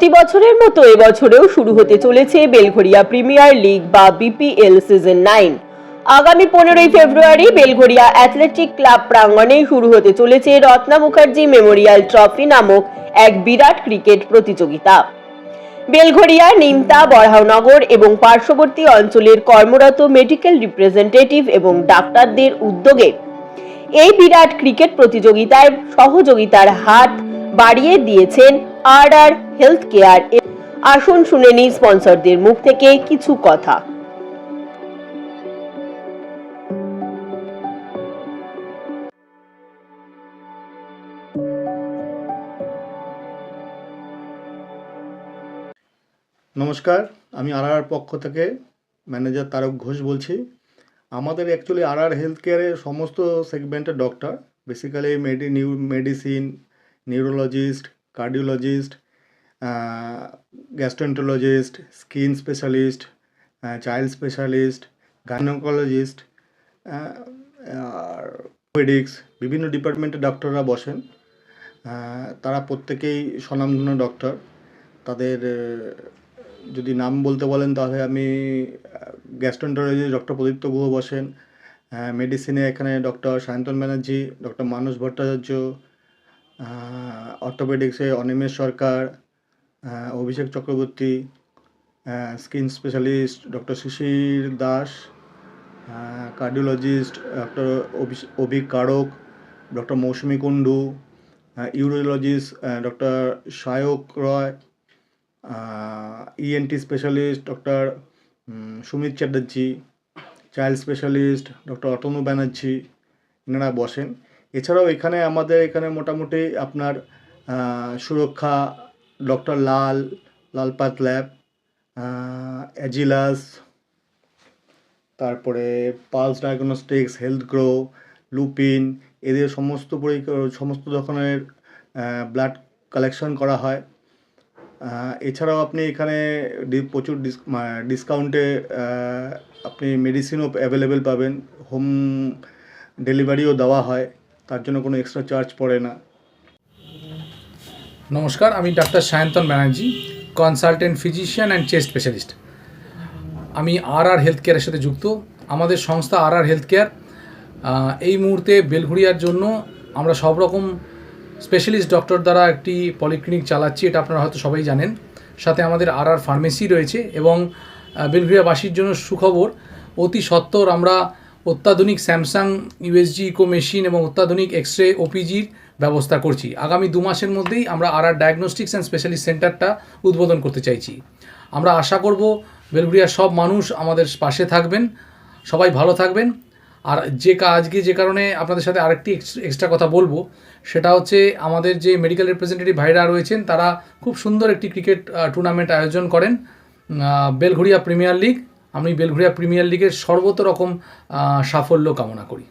প্রতি বছরের মতো এবছরেও শুরু হতে চলেছে বেলঘরিয়া প্রিমিয়ার লিগ বা বিপিএল সিজন 9। আগামী 15ই ফেব্রুয়ারি বেলঘরিয়া অ্যাথলেটিক ক্লাব প্রাঙ্গণে শুরু হতে চলেছে রত্না মুখার্জি মেমোরিয়াল ট্রফি নামক এক বিরাট ক্রিকেট প্রতিযোগিতা। বেলঘরিয়া, নিমতা, বড়াইনগর এবং পার্শ্ববর্তী অঞ্চলের কর্মরত মেডিকেল রিপ্রেজেন্টেটিভ এবং ডাক্তারদের উদ্যোগে এই বিরাট ক্রিকেট প্রতিযোগিতায় সহযোগিতার হাত বাড়িয়ে দিয়েছেন আর হেলথ কেয়ার। আসুন শুনে নিই স্পন্সরদের মুখ থেকে কিছু কথা। নমস্কার, আমি আর পক্ষ থেকে ম্যানেজার তারক ঘোষ বলছি। আমাদের অ্যাকচুয়ালি আর হেলথ কেয়ারের সমস্ত সেগমেন্টের doctor, basically medicine, neurologist, cardiologist, gastroenterologist, skin specialist, child specialist, gynaecologist, আর পেডিক্স, বিভিন্ন ডিপার্টমেন্টের ডক্টররা বসেন। তারা প্রত্যেকেই স্বনামধন্য ডক্টর। তাদের যদি নাম বলতে বলেন তাহলে আমি গ্যাস্ট্রোএন্টারোলজি ডক্টর প্রদীপ্ত গুহ বসেন, মেডিসিনে এখানে ডক্টর সায়ন্তন ব্যানার্জি, ডক্টর মানস ভট্টাচার্য, অর্থোপেডিক্সে Animesh Sarkar, Abhishek Chakraborty, skin specialist doctor Shishir Das, cardiologist doctor Avik Karak, doctor Mousumi Kundu, urologist doctor Sayak Roy, ENT specialist doctor Sumit Chatterjee, child specialist doctor Atanu Banerjee, এনারা বসেন। এছাড়াও আমাদের এখানে মোটামুটি আপনার সুরক্ষা ডক্টর লালপাত ল্যাব, অ্যাজিলাস, তারপরে pulse diagnostics, health grow, Lupin, এদের সমস্ত ধরনের ব্লাড কালেকশন করা হয়। এছাড়াও আপনি এখানে প্রচুর ডিসকাউন্টে আপনি মেডিসিনও অ্যাভেলেবেল পাবেন, হোম ডেলিভারিও দেওয়া হয়, তার জন্য কোনো এক্সট্রা চার্জ পড়ে না। নমস্কার, আমি doctor Sayantan Banerjee, consultant physician and chest specialist. আমি আর হেলথ কেয়ারের সাথে যুক্ত। আমাদের সংস্থা আর হেলথ কেয়ার এই মুহূর্তে বেলঘরিয়ার জন্য আমরা সব রকম স্পেশালিস্ট ডক্টর দ্বারা একটি পলিক্লিনিক চালাচ্ছি, এটা আপনারা হয়তো সবাই জানেন। সাথে আমাদের আর ফার্মেসি রয়েছে এবং বেলঘরিয়াবাসীর জন্য সুখবর, অতি সত্বর আমরা অত্যাধুনিক স্যামসাং ইউএসজি ইকো মেশিন এবং অত্যাধুনিক এক্সরে ওপিজির ব্যবস্থা করছি। আগামী 2 মাসের মধ্যেই আমরা আর ডায়াগনস্টিক্স অ্যান্ড স্পেশালিস্ট সেন্টারটা উদ্বোধন করতে চাইছি। আমরা আশা করব বেলঘরিয়ার সব মানুষ আমাদের পাশে থাকবেন, সবাই ভালো থাকবেন। আর আজকে যে কারণে আপনাদের সাথে আরেকটি এক্সট্রা কথা বলবো, সেটা হচ্ছে আমাদের যে মেডিকেল রিপ্রেজেন্টেটিভ ভাইরা রয়েছেন তারা খুব সুন্দর একটি ক্রিকেট টুর্নামেন্ট আয়োজন করেন, বেলঘরিয়া প্রিমিয়ার লিগ। আমি বেলঘরিয়া প্রিমিয়ার লিগের সর্বত রকম সাফল্য কামনা করি।